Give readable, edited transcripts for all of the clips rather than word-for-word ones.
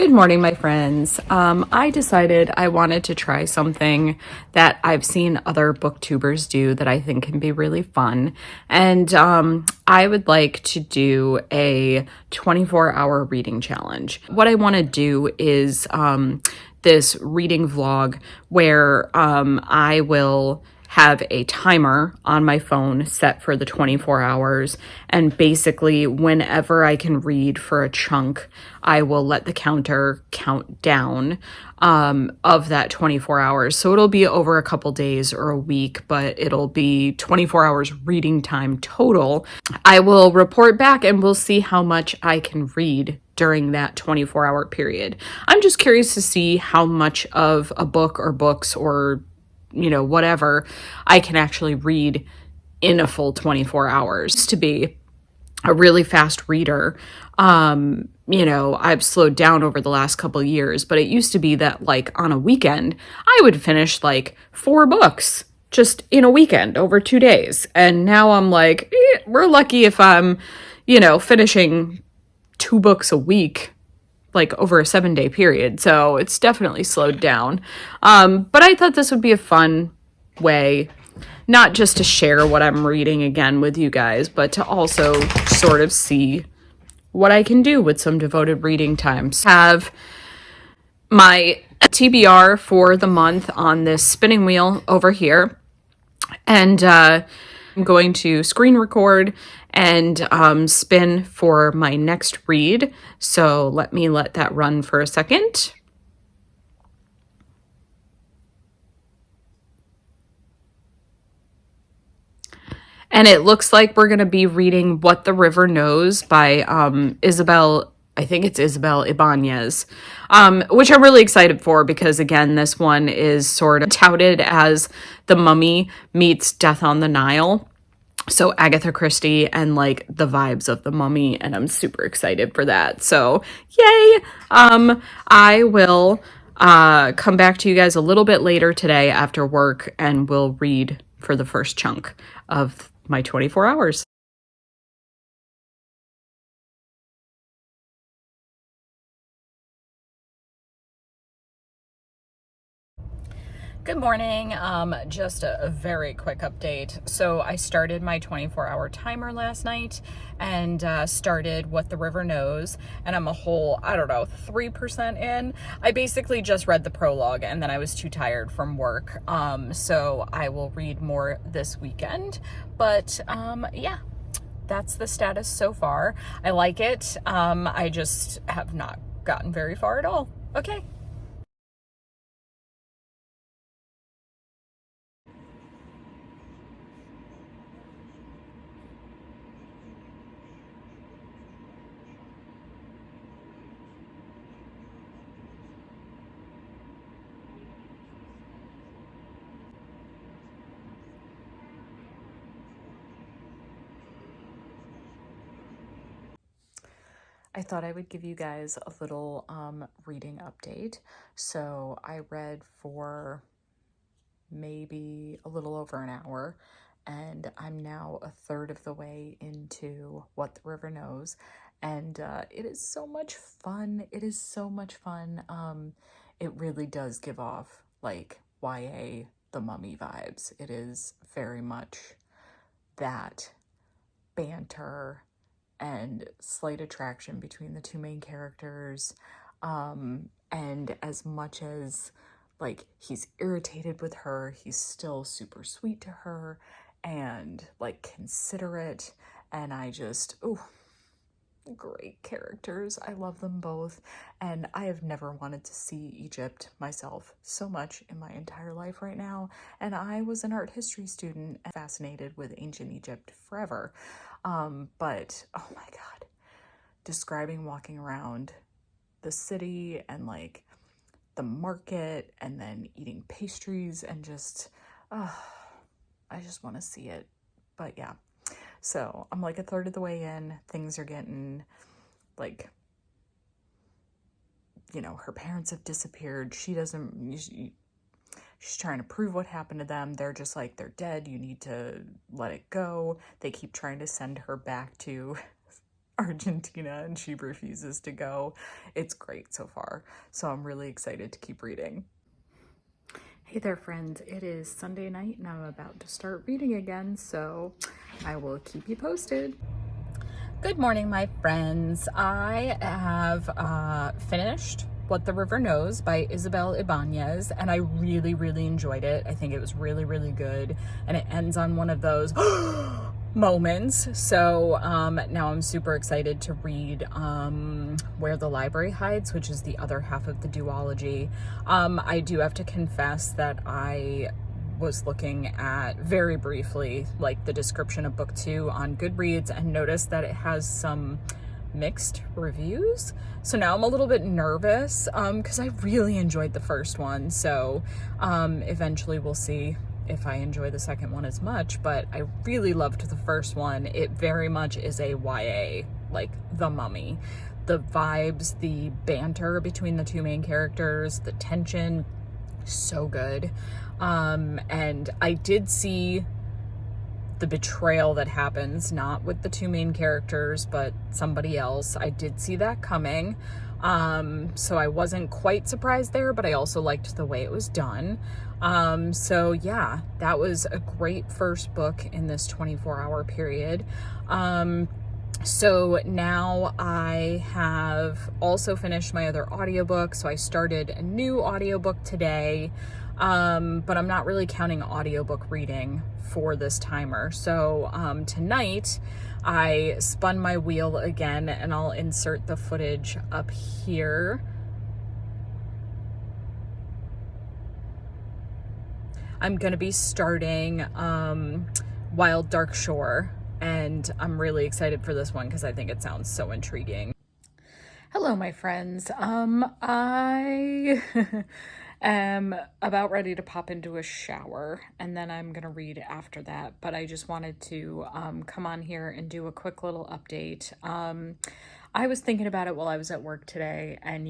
Good morning, my friends. I decided I wanted to try something that I've seen other booktubers do that I think can be really fun. And I would like to do a 24-hour reading challenge. What I want to do is this reading vlog where I will have a timer on my phone set for the 24 hours. And basically, whenever I can read for a chunk, I will let the counter count down of that 24 hours. So it'll be over a couple days or a week, but it'll be 24 hours reading time total. I will report back and we'll see how much I can read during that 24-hour period. I'm just curious to see how much of a book or books or whatever I can actually read in a full 24 hours. To be a really fast reader, I've slowed down over the last couple of years, but it used to be that like on a weekend, I would finish like 4 books just in a weekend over 2 days. And now I'm like, we're lucky if I'm, finishing 2 books a week, like over a 7-day period. So it's definitely slowed down. But I thought this would be a fun way, not just to share what I'm reading again with you guys, but to also sort of see what I can do with some devoted reading times. Have my TBR for the month on this spinning wheel over here. And I'm going to screen record and spin for my next read. So let that run for a second. And it looks like we're going to be reading What the River Knows by Isabel, I think it's Isabel Ibanez, which I'm really excited for because, again, this one is sort of touted as The Mummy meets Death on the Nile. So Agatha Christie and like the vibes of The Mummy, and I'm super excited for that. So yay! I will come back to you guys a little bit later today after work, and we'll read for the first chunk of my 24 hours. Good morning. Just a very quick update. So I started my 24-hour timer last night and started What the River Knows, and I'm a whole, 3% in. I basically just read the prologue and then I was too tired from work. So I will read more this weekend. But yeah, that's the status so far. I like it. I just have not gotten very far at all. Okay. I thought I would give you guys a little reading update. So I read for maybe a little over an hour, and I'm now a third of the way into What the River Knows, and it is so much fun. It is so much fun. It really does give off like YA The Mummy vibes. It is very much that banter and slight attraction between the two main characters. And as much as like he's irritated with her, he's still super sweet to her and like considerate. And I just, great characters. I love them both. And I have never wanted to see Egypt myself so much in my entire life right now. And I was an art history student and fascinated with ancient Egypt forever. But oh my God, describing walking around the city and like the market and then eating pastries and just, I just want to see it. But yeah. So I'm like a third of the way in. Things are getting like, her parents have disappeared. She's trying to prove what happened to them. They're just like, they're dead. You need to let it go. They keep trying to send her back to Argentina and she refuses to go. It's great so far. So I'm really excited to keep reading. Hey there, friends. It is Sunday night and I'm about to start reading again, so I will keep you posted. Good morning, my friends. I have finished What the River Knows by Isabel Ibanez, and I really, really enjoyed it. I think it was really, really good, and it ends on one of those moments. So now I'm super excited to read Where the Library Hides, which is the other half of the duology. I do have to confess that I was looking at very briefly like the description of book 2 on Goodreads and noticed that it has some mixed reviews. So now I'm a little bit nervous because I really enjoyed the first one. So eventually we'll see if I enjoy the second one as much, but I really loved the first one. It very much is a YA, like The Mummy. The vibes, the banter between the two main characters, the tension, so good. And I did see the betrayal that happens, not with the two main characters, but somebody else. I did see that coming. So I wasn't quite surprised there, but I also liked the way it was done. So yeah, that was a great first book in this 24-hour period. So now I have also finished my other audiobook. So I started a new audiobook today, but I'm not really counting audiobook reading for this timer. So tonight I spun my wheel again, and I'll insert the footage up here. I'm going to be starting Wild Dark Shore, and I'm really excited for this one because I think it sounds so intriguing. Hello, my friends. I am about ready to pop into a shower, and then I'm gonna read after that, but I just wanted to come on here and do a quick little update. I was thinking about it while I was at work today, and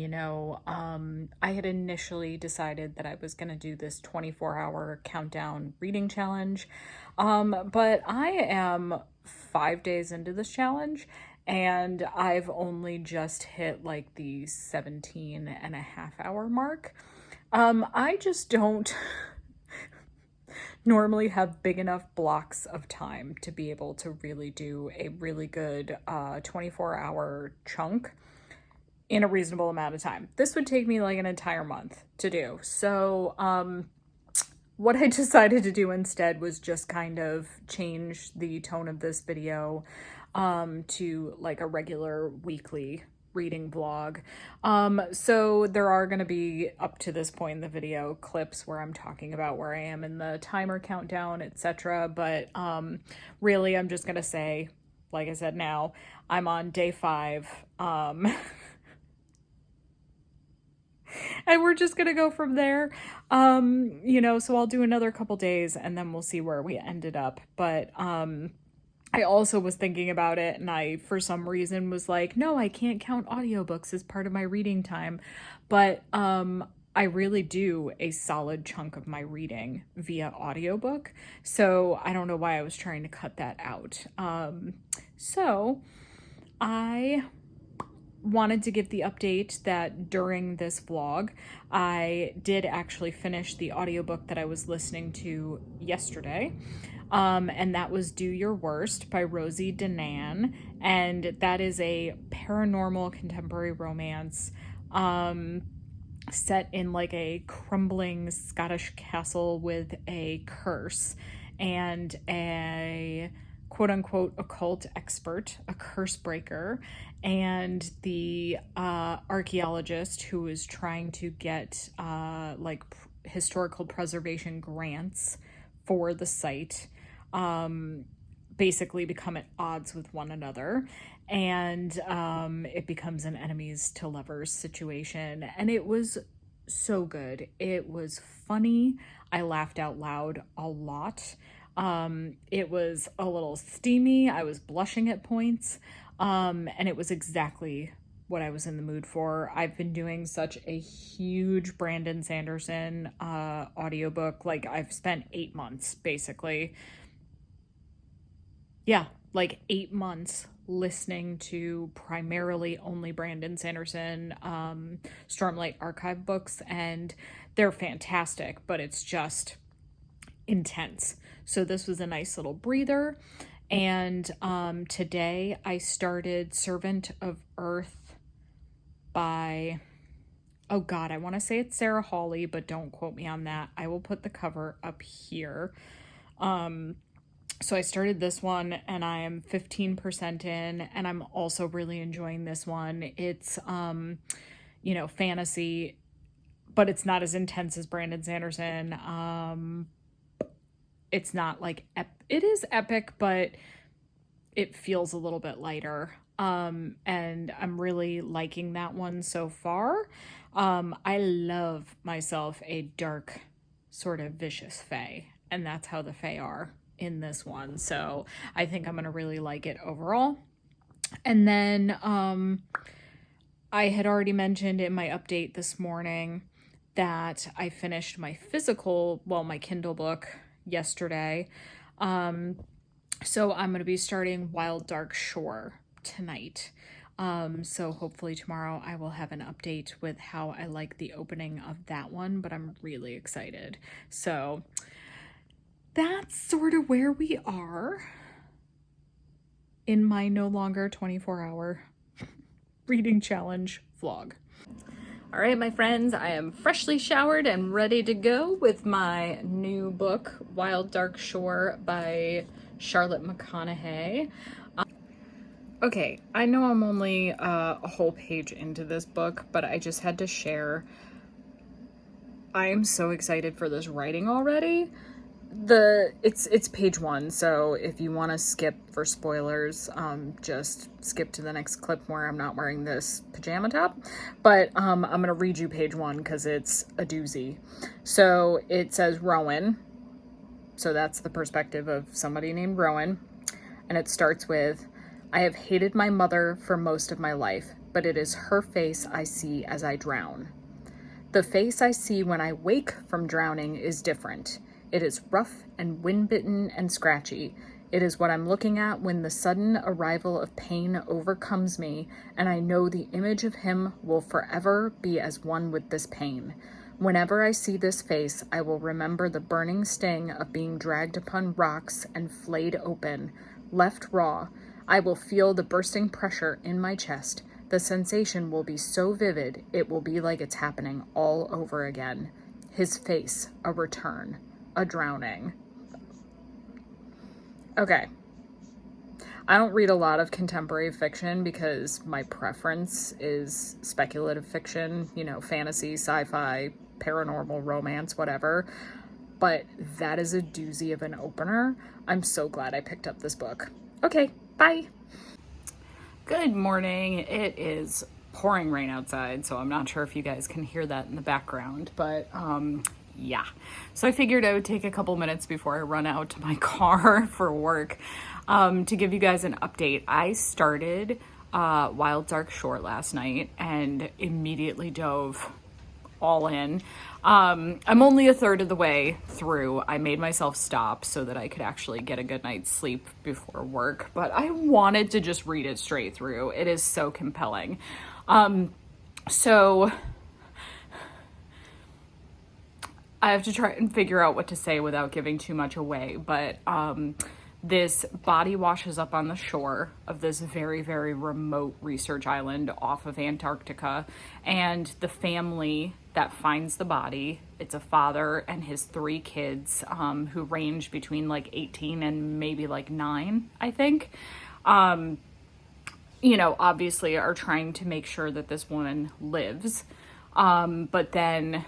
I had initially decided that I was gonna do this 24-hour countdown reading challenge, but I am 5 days into this challenge, and I've only just hit like the 17.5-hour mark. I just don't normally have big enough blocks of time to be able to really do a really good 24-hour chunk in a reasonable amount of time. This would take me like an entire month to do. So what I decided to do instead was just kind of change the tone of this video to like a regular weekly reading vlog. So there are going to be, up to this point in the video, clips where I'm talking about where I am in the timer countdown, etc. But really I'm just going to say, like I said, now I'm on day 5. And we're just gonna go from there. So I'll do another couple days and then we'll see where we ended up. But I also was thinking about it, and I, for some reason, was like, no, I can't count audiobooks as part of my reading time. But I really do a solid chunk of my reading via audiobook. So I don't know why I was trying to cut that out. So I wanted to give the update that during this vlog, I did actually finish the audiobook that I was listening to yesterday. And that was Do Your Worst by Rosie Danan. And that is a paranormal contemporary romance set in like a crumbling Scottish castle with a curse and a quote-unquote occult expert, a curse breaker, and the archaeologist who is trying to get historical preservation grants for the site basically become at odds with one another, and it becomes an enemies to lovers situation. And it was so good. It was funny. I laughed out loud a lot. It was a little steamy. I was blushing at points. And it was exactly what I was in the mood for. I've been doing such a huge Brandon Sanderson audiobook. Like, I've spent 8 months basically. yeah, like 8 months listening to primarily only Brandon Sanderson Stormlight Archive books, and they're fantastic, but it's just intense. So this was a nice little breather. And today I started Servant of Earth by, oh God, I want to say it's Sarah Hawley, but don't quote me on that. I will put the cover up here. So I started this one and I am 15% in, and I'm also really enjoying this one. It's, fantasy, but it's not as intense as Brandon Sanderson. It's not like, it is epic, but it feels a little bit lighter. And I'm really liking that one so far. I love myself a dark, sort of vicious fae, and that's how the fae are in this one. So I think I'm gonna really like it overall. And then I had already mentioned in my update this morning that I finished my my Kindle book yesterday. So I'm going to be starting Wild Dark Shore tonight. So hopefully tomorrow I will have an update with how I like the opening of that one, but I'm really excited. So that's sort of where we are in my no longer 24-hour reading challenge vlog. All right, my friends, I am freshly showered and ready to go with my new book, Wild Dark Shore by Charlotte McConaughey. Okay, I know I'm only a whole page into this book, but I just had to share. I am so excited for this writing already. It's page 1, so if you want to skip for spoilers, just skip to the next clip where I'm not wearing this pajama top. But I'm gonna read you page 1 because it's a doozy. So it says Rowan. So that's the perspective of somebody named Rowan, and it starts with, "I have hated my mother for most of my life, but it is her face I see as I drown. The face I see when I wake from drowning is different. It is rough and wind-bitten and scratchy. It is what I'm looking at when the sudden arrival of pain overcomes me, and I know the image of him will forever be as one with this pain. Whenever I see this face, I will remember the burning sting of being dragged upon rocks and flayed open, left raw. I will feel the bursting pressure in my chest. The sensation will be so vivid, it will be like it's happening all over again. His face, a return. A drowning." Okay. I don't read a lot of contemporary fiction because my preference is speculative fiction, fantasy, sci-fi, paranormal, romance, whatever. But that is a doozy of an opener. I'm so glad I picked up this book. Okay, bye. Good morning. It is pouring rain outside, so I'm not sure if you guys can hear that in the background, but yeah. So I figured I would take a couple minutes before I run out to my car for work to give you guys an update. I started Wild Dark Shore last night and immediately dove all in. I'm only a third of the way through. I made myself stop so that I could actually get a good night's sleep before work, but I wanted to just read it straight through. It is so compelling. So I have to try and figure out what to say without giving too much away, but this body washes up on the shore of this very, very remote research island off of Antarctica, and the family that finds the body, it's a father and his 3 kids who range between like 18 and maybe like 9, I think, obviously are trying to make sure that this woman lives, but then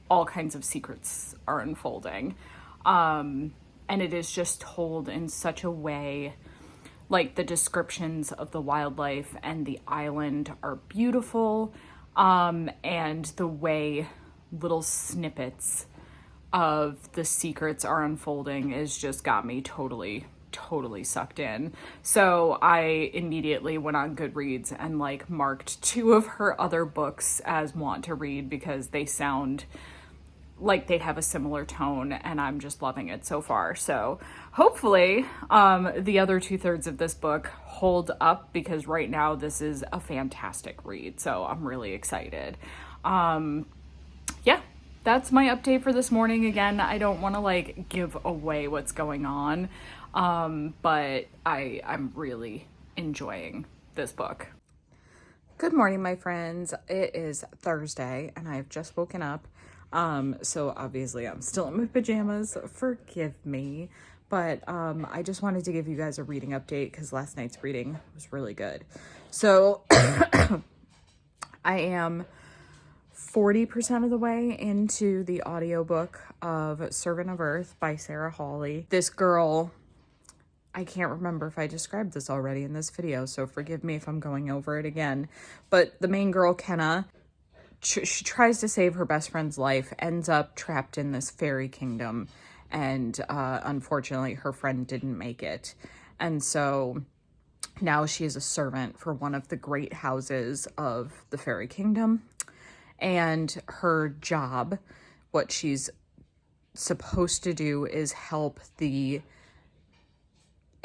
all kinds of secrets are unfolding. And it is just told in such a way, like the descriptions of the wildlife and the island are beautiful. And the way little snippets of the secrets are unfolding is just got me totally sucked in. So I immediately went on Goodreads and marked 2 of her other books as want to read because they sound like they have a similar tone, and I'm just loving it so far. So hopefully the other 2/3 of this book hold up, because right now this is a fantastic read. So I'm really excited. Yeah, that's my update for this morning. Again, I don't want to like give away what's going on, but I'm really enjoying this book. Good morning, my friends. It is Thursday and I've just woken up. So obviously I'm still in my pajamas. Forgive me. But I just wanted to give you guys a reading update because last night's reading was really good. So I am 40% of the way into the audiobook of Servant of Earth by Sarah Hawley. This girl, I can't remember if I described this already in this video, so forgive me if I'm going over it again. But the main girl, Kenna, she tries to save her best friend's life, ends up trapped in this fairy kingdom, and unfortunately her friend didn't make it. And so now she is a servant for one of the great houses of the fairy kingdom. And her job, what she's supposed to do, is help the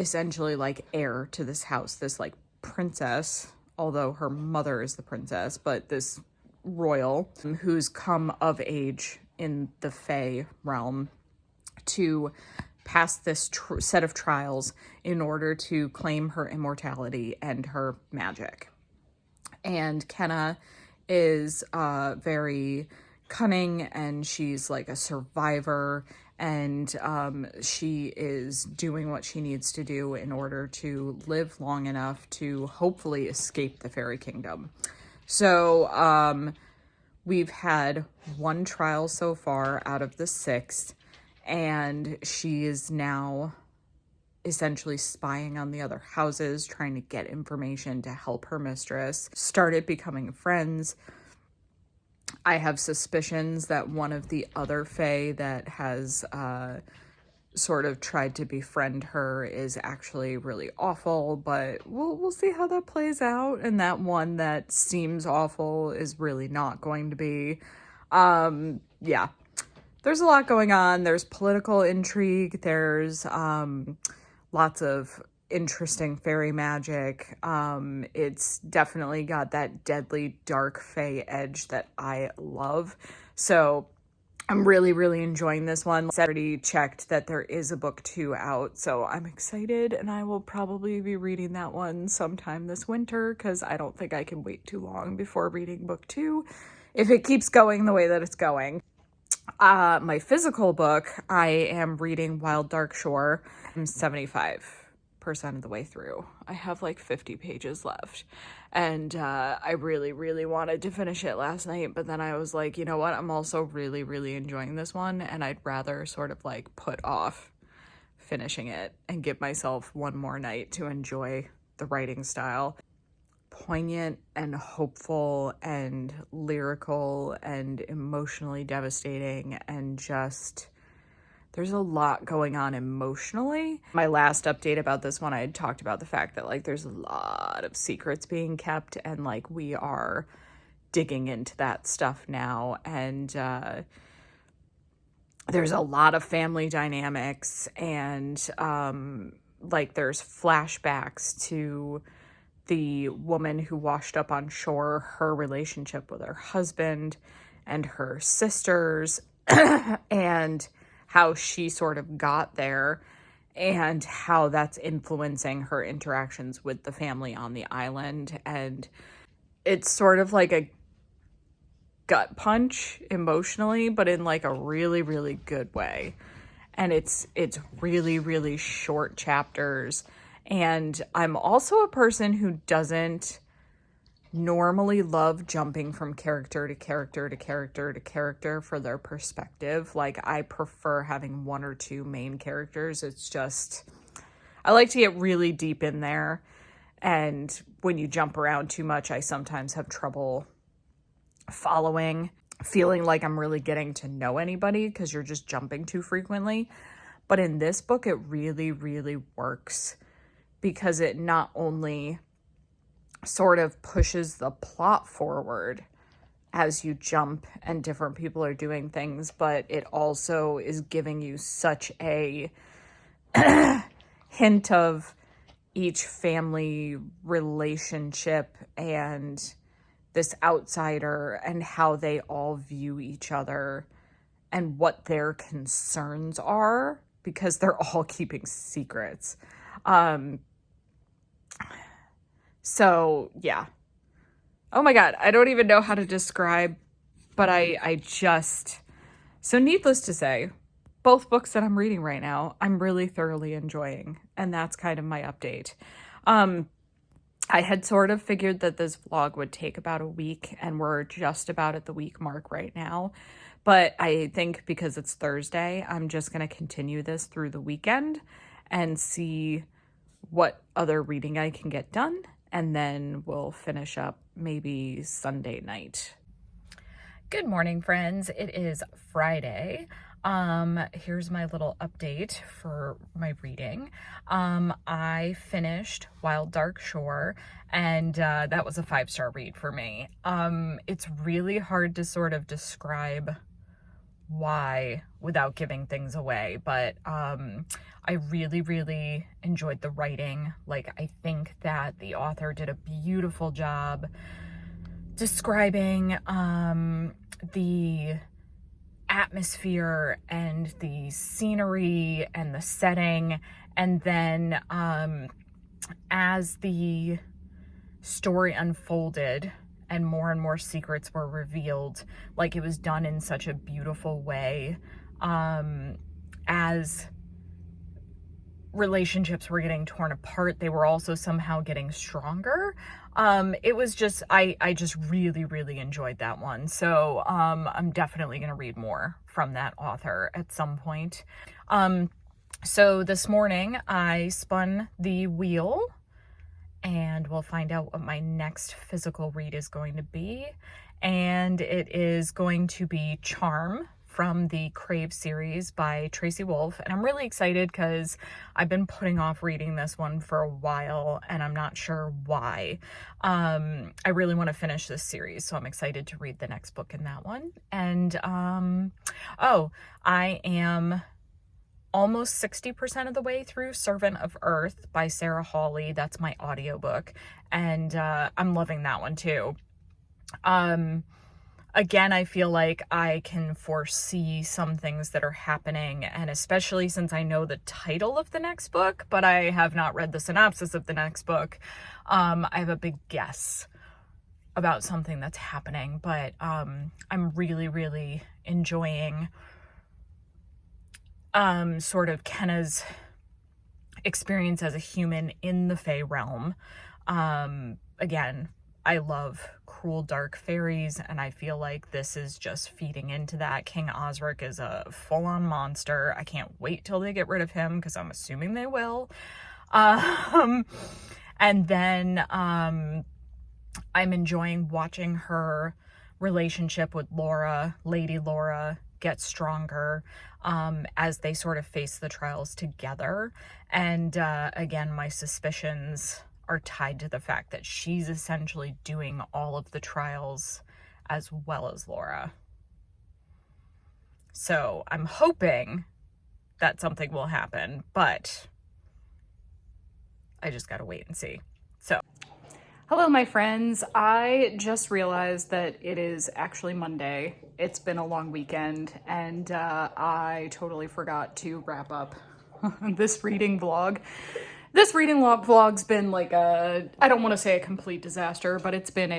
essentially like heir to this house, this like princess, although her mother is the princess, but this royal who's come of age in the Fae realm, to pass this set of trials in order to claim her immortality and her magic. And Kenna is very cunning, and she's like a survivor, and she is doing what she needs to do in order to live long enough to hopefully escape the fairy kingdom. So we've had one trial so far out of the 6, and she is now essentially spying on the other houses, trying to get information to help her mistress. Started becoming friends. I have suspicions that one of the other Fae that has sort of tried to befriend her is actually really awful, but we'll see how that plays out. And that one that seems awful is really not going to be. Yeah, there's a lot going on. There's political intrigue. There's lots of interesting fairy magic. It's definitely got that deadly dark Fae edge that I love. So I'm really, really enjoying this one. I already checked that there is a book 2 out, so I'm excited, and I will probably be reading that one sometime this winter, because I don't think I can wait too long before reading book 2 if it keeps going the way that it's going. My physical book, I am reading Wild Dark Shore. I'm 75% of the way through. I have like 50 pages left, and I really, really wanted to finish it last night, but then I was like, you know what, I'm also really, really enjoying this one, and I'd rather sort of like put off finishing it and give myself one more night to enjoy the writing style. Poignant and hopeful and lyrical and emotionally devastating, and just there's a lot going on emotionally. My last update about this one, I had talked about the fact that like there's a lot of secrets being kept, and like we are digging into that stuff now, and there's a lot of family dynamics, and like there's flashbacks to the woman who washed up on shore, her relationship with her husband and her sisters, and how she sort of got there, and how that's influencing her interactions with the family on the island. And it's sort of like a gut punch emotionally, but in like a really, really good way. And it's really, really short chapters. And I'm also a person who doesn't normally love jumping from character to character to character to character for their perspective. Like, I prefer having one or two main characters. It's just, I like to get really deep in there. And when you jump around too much, I sometimes have trouble following, feeling like I'm really getting to know anybody because you're just jumping too frequently. But in this book, it really, really works, because it not only sort of pushes the plot forward as you jump and different people are doing things, but it also is giving you such a hint of each family relationship and this outsider and how they all view each other and what their concerns are, because they're all keeping secrets. So yeah. Oh my God, I don't even know how to describe, but so needless to say, both books that I'm reading right now, I'm really thoroughly enjoying, and that's kind of my update. I had sort of figured that this vlog would take about a week, and we're just about at the week mark right now. But I think because it's Thursday, I'm just going to continue this through the weekend and see what other reading I can get done. And then we'll finish up maybe Sunday night. Good morning, friends. It is Friday. Here's my little update for my reading. I finished Wild Dark Shore, and that was a 5-star read for me. It's really hard to sort of describe why without giving things away, but I really, really enjoyed the writing. Like, I think that the author did a beautiful job describing the atmosphere and the scenery and the setting, and then as the story unfolded and more secrets were revealed, like, it was done in such a beautiful way. As relationships were getting torn apart, they were also somehow getting stronger. It was just, I just really, really enjoyed that one. So I'm definitely going to read more from that author at some point. So this morning I spun the wheel, and we'll find out what my next physical read is going to be. And it is going to be Charm from the Crave series by Tracy Wolff. And I'm really excited because I've been putting off reading this one for a while, and I'm not sure why. I really want to finish this series, so I'm excited to read the next book in that one. And I am almost 60% of the way through Servant of Earth by Sarah Hawley. That's my audiobook, and I'm loving that one too. Again, I feel like I can foresee some things that are happening, and especially since I know the title of the next book, but I have not read the synopsis of the next book, I have a big guess about something that's happening. But I'm really, really enjoying sort of Kenna's experience as a human in the Fae realm. Again, I love cruel, dark fairies, and I feel like this is just feeding into that. King Osric is a full-on monster. I can't wait till they get rid of him, because I'm assuming they will. And then I'm enjoying watching her relationship with Laura, Lady Laura, get stronger as they sort of face the trials together. And again, my suspicions are tied to the fact that she's essentially doing all of the trials as well as Laura. So I'm hoping that something will happen, but I just gotta wait and see. So, hello, my friends. I just realized that it is actually Monday. It's been a long weekend, and I totally forgot to wrap up this reading vlog. This reading vlog's been like I don't want to say a complete disaster, but it's been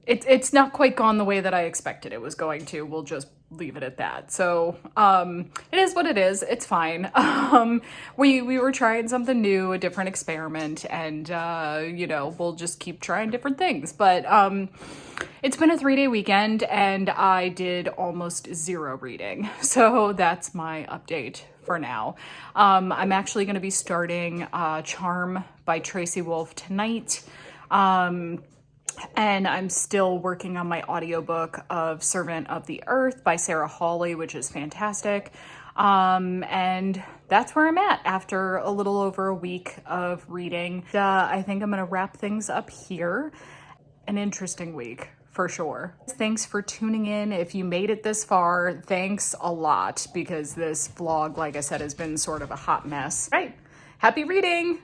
it's not quite gone the way that I expected it was going to. We'll just leave it at that. So it is what it is. It's fine. We were trying something new, a different experiment, and you know, we'll just keep trying different things. But it's been a 3-day weekend, and I did almost 0 reading. So that's my update for now. I'm actually going to be starting Charm by Tracy Wolff tonight. And I'm still working on my audiobook of Servant of the Earth by Sarah Hawley, which is fantastic. And that's where I'm at after a little over a week of reading. I think I'm going to wrap things up here. An interesting week for sure. Thanks for tuning in. If you made it this far, thanks a lot, because this vlog, like I said, has been sort of a hot mess. Right. Happy reading.